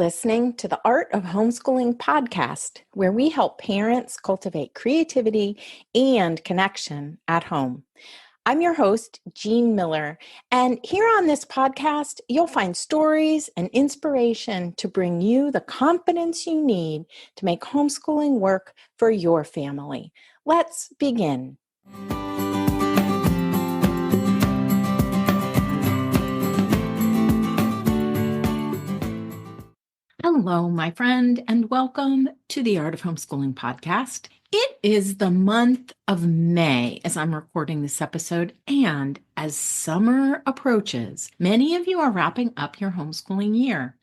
listening to the Art of Homeschooling podcast, where we help parents cultivate creativity and connection at home. I'm your host, Jean Miller, and here on this podcast, you'll find stories and inspiration to bring you the confidence you need to make homeschooling work for your family. Let's begin. Hello, my friend, and welcome to the Art of Homeschooling podcast. It is the month of May as I'm recording this episode, and as summer approaches, many of you are wrapping up your homeschooling year.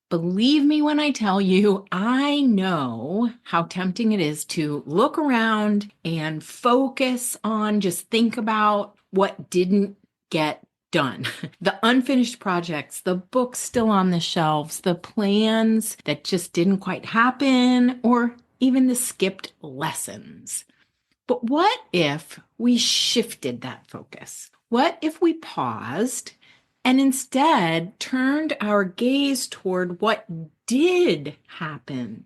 Believe me when I tell you, I know how tempting it is to look around and focus on, just think about what didn't get done. The unfinished projects, the books still on the shelves, the plans that just didn't quite happen, or even the skipped lessons. But what if we shifted that focus? What if we paused and instead turned our gaze toward what did happen?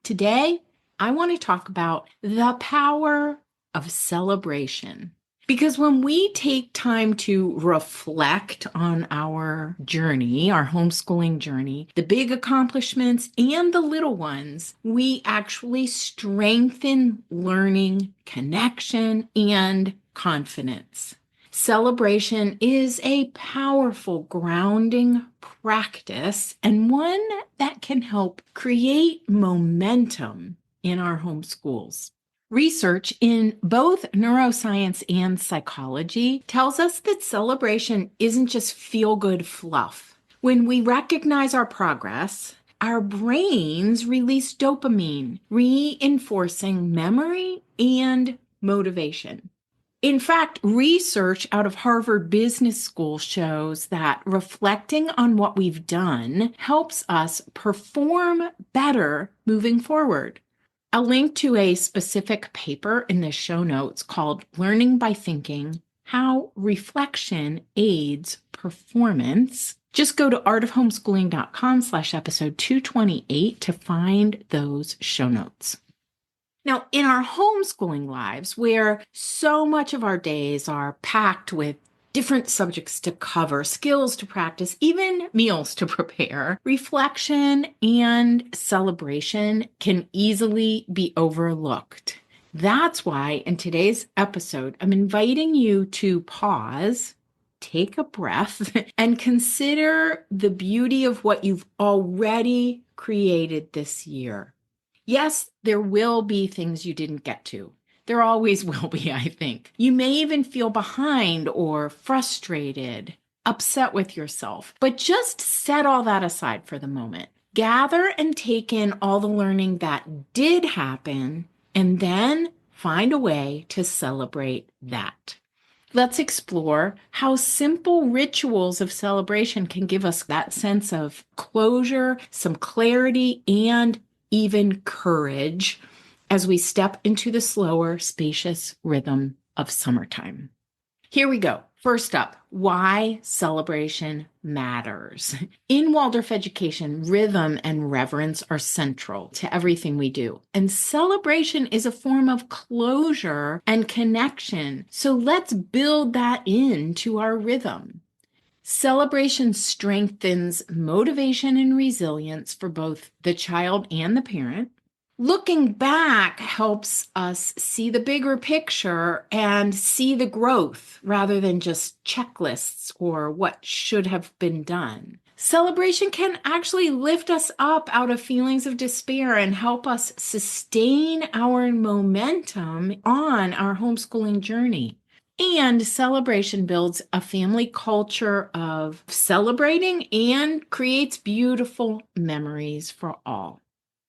Today, I want to talk about the power of celebration. Because when we take time to reflect on our journey, our homeschooling journey, the big accomplishments and the little ones, we actually strengthen learning, connection, and confidence. Celebration is a powerful grounding practice and one that can help create momentum in our homeschools. Research in both neuroscience and psychology tells us that celebration isn't just feel-good fluff. When we recognize our progress, our brains release dopamine, reinforcing memory and motivation. In fact, research out of Harvard Business School shows that reflecting on what we've done helps us perform better moving forward. I'll link to a specific paper in the show notes called Learning by Thinking: How Reflection Aids Performance. Just go to artofhomeschooling.com/episode 228 to find those show notes. Now, in our homeschooling lives, where so much of our days are packed with different subjects to cover, skills to practice, even meals to prepare, reflection and celebration can easily be overlooked. That's why in today's episode, I'm inviting you to pause, take a breath, and consider the beauty of what you've already created this year. Yes, there will be things you didn't get to. There always will be, I think. You may even feel behind or frustrated, upset with yourself, but just set all that aside for the moment. Gather and take in all the learning that did happen, and then find a way to celebrate that. Let's explore how simple rituals of celebration can give us that sense of closure, some clarity, and even courage as we step into the slower, spacious rhythm of summertime. Here we go. First up, why celebration matters. In Waldorf education, rhythm and reverence are central to everything we do. And celebration is a form of closure and connection. So let's build that into our rhythm. Celebration strengthens motivation and resilience for both the child and the parent. Looking back helps us see the bigger picture and see the growth rather than just checklists or what should have been done. Celebration can actually lift us up out of feelings of despair and help us sustain our momentum on our homeschooling journey. And celebration builds a family culture of celebrating and creates beautiful memories for all.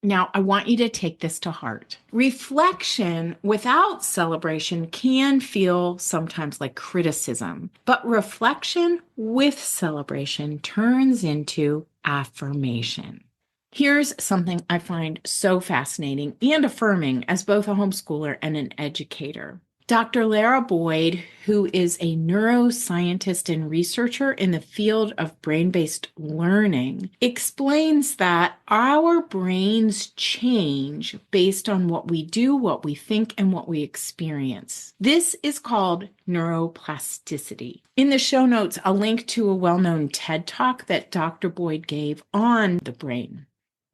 Now, I want you to take this to heart. Reflection without celebration can feel sometimes like criticism, but reflection with celebration turns into affirmation. Here's something I find so fascinating and affirming as both a homeschooler and an educator. Dr. Lara Boyd, who is a neuroscientist and researcher in the field of brain-based learning, explains that our brains change based on what we do, what we think, and what we experience. This is called neuroplasticity. In the show notes, I'll link to a well-known TED Talk that Dr. Boyd gave on the brain.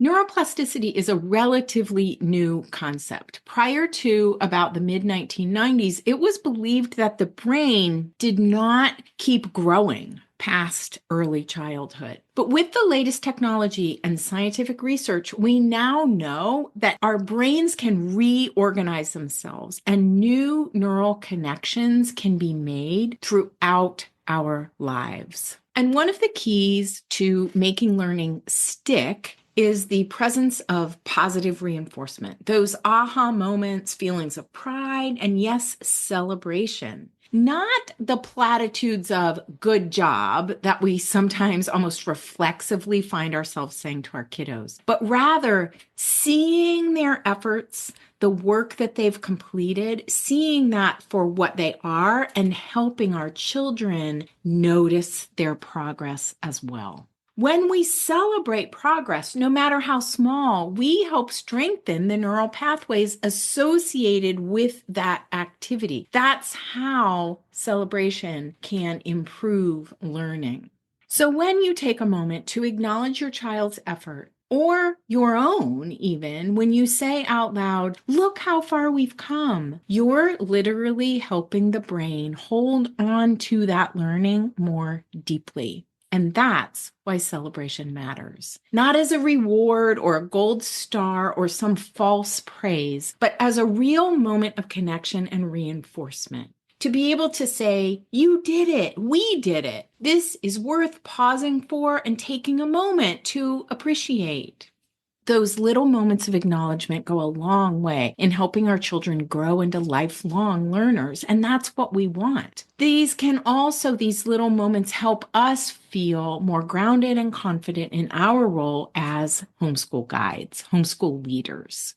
Neuroplasticity is a relatively new concept. Prior to about the mid-1990s, it was believed that the brain did not keep growing past early childhood. But with the latest technology and scientific research, we now know that our brains can reorganize themselves and new neural connections can be made throughout our lives. And one of the keys to making learning stick is the presence of positive reinforcement, those aha moments, feelings of pride, and yes, celebration. Not the platitudes of good job that we sometimes almost reflexively find ourselves saying to our kiddos, but rather seeing their efforts, the work that they've completed, seeing that for what they are, and helping our children notice their progress as well. When we celebrate progress, no matter how small, we help strengthen the neural pathways associated with that activity. That's how celebration can improve learning. So when you take a moment to acknowledge your child's effort, or your own even, when you say out loud, look how far we've come, you're literally helping the brain hold on to that learning more deeply. And that's why celebration matters. Not as a reward or a gold star or some false praise, but as a real moment of connection and reinforcement. To be able to say, you did it, we did it. This is worth pausing for and taking a moment to appreciate. Those little moments of acknowledgement go a long way in helping our children grow into lifelong learners, and that's what we want. These little moments help us feel more grounded and confident in our role as homeschool guides, homeschool leaders.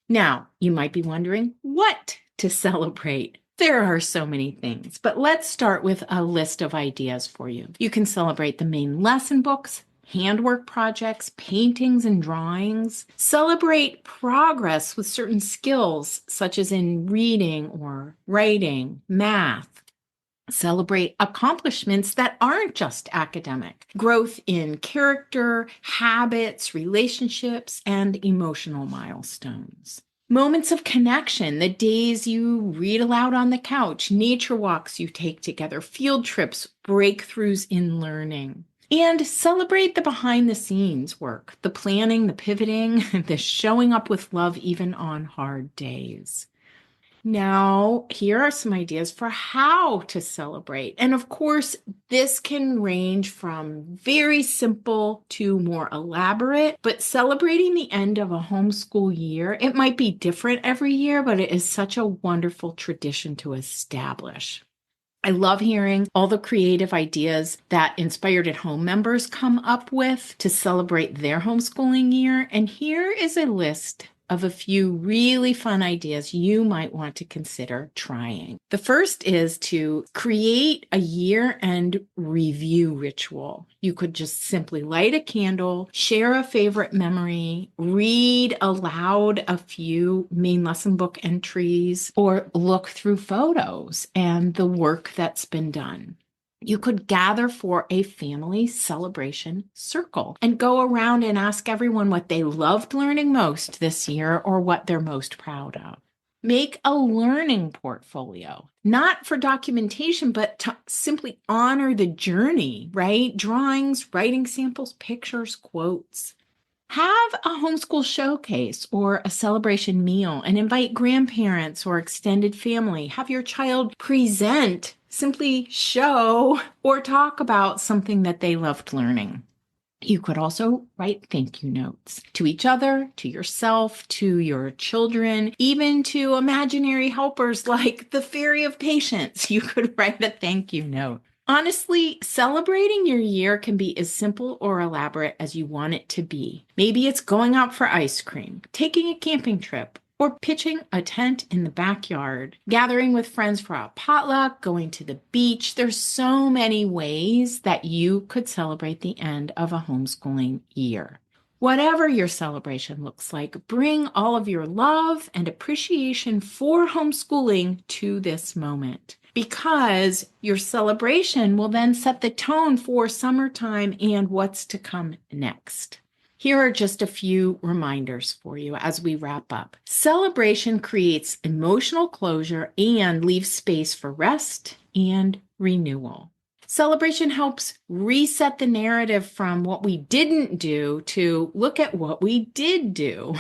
Now, you might be wondering what to celebrate. There are so many things, but let's start with a list of ideas for you. You can celebrate the main lesson books, handwork projects, paintings, and drawings. Celebrate progress with certain skills, such as in reading or writing, math. Celebrate accomplishments that aren't just academic. Growth in character, habits, relationships, and emotional milestones. Moments of connection, the days you read aloud on the couch, nature walks you take together, field trips, breakthroughs in learning. And celebrate the behind the scenes work, the planning, the pivoting, the showing up with love even on hard days. Now, here are some ideas for how to celebrate. And of course, this can range from very simple to more elaborate, but celebrating the end of a homeschool year, it might be different every year, but it is such a wonderful tradition to establish. I love hearing all the creative ideas that Inspired at Home members come up with to celebrate their homeschooling year. And here is a list of a few really fun ideas you might want to consider trying. The first is to create a year-end review ritual. You could just simply light a candle, share a favorite memory, read aloud a few main lesson book entries, or look through photos and the work that's been done. You could gather for a family celebration circle and go around and ask everyone what they loved learning most this year or what they're most proud of. Make a learning portfolio, not for documentation, but to simply honor the journey, right? Drawings, writing samples, pictures, quotes. Have a homeschool showcase or a celebration meal and invite grandparents or extended family. Have your child present, simply show, or talk about something that they loved learning. You could also write thank you notes to each other, to yourself, to your children, even to imaginary helpers like the Fairy of Patience. You could write a thank you note. Honestly, celebrating your year can be as simple or elaborate as you want it to be. Maybe it's going out for ice cream, taking a camping trip, or pitching a tent in the backyard, gathering with friends for a potluck, going to the beach. There's so many ways that you could celebrate the end of a homeschooling year. Whatever your celebration looks like, bring all of your love and appreciation for homeschooling to this moment, because your celebration will then set the tone for summertime and what's to come next. Here are just a few reminders for you as we wrap up. Celebration creates emotional closure and leaves space for rest and renewal. Celebration helps reset the narrative from what we didn't do to look at what we did do.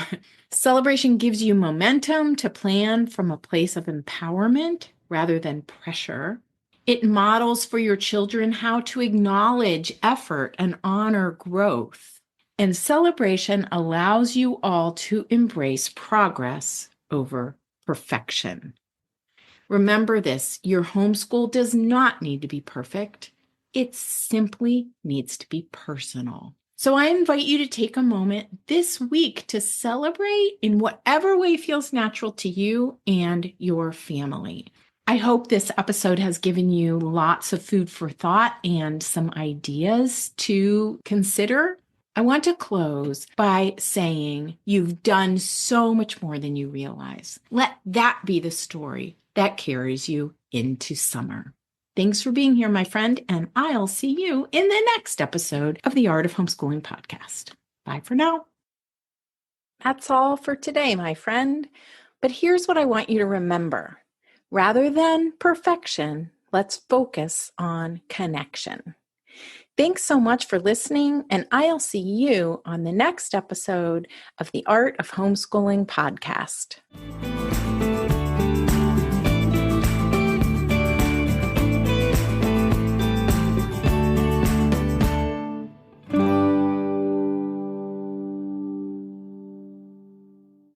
Celebration gives you momentum to plan from a place of empowerment rather than pressure. It models for your children how to acknowledge effort and honor growth. And celebration allows you all to embrace progress over perfection. Remember this, your homeschool does not need to be perfect. It simply needs to be personal. So I invite you to take a moment this week to celebrate in whatever way feels natural to you and your family. I hope this episode has given you lots of food for thought and some ideas to consider. I want to close by saying you've done so much more than you realize. Let that be the story that carries you into summer. Thanks for being here, my friend, and I'll see you in the next episode of the Art of Homeschooling podcast. Bye for now. That's all for today, my friend. But here's what I want you to remember. Rather than perfection, let's focus on connection. Thanks so much for listening, and I'll see you on the next episode of the Art of Homeschooling podcast.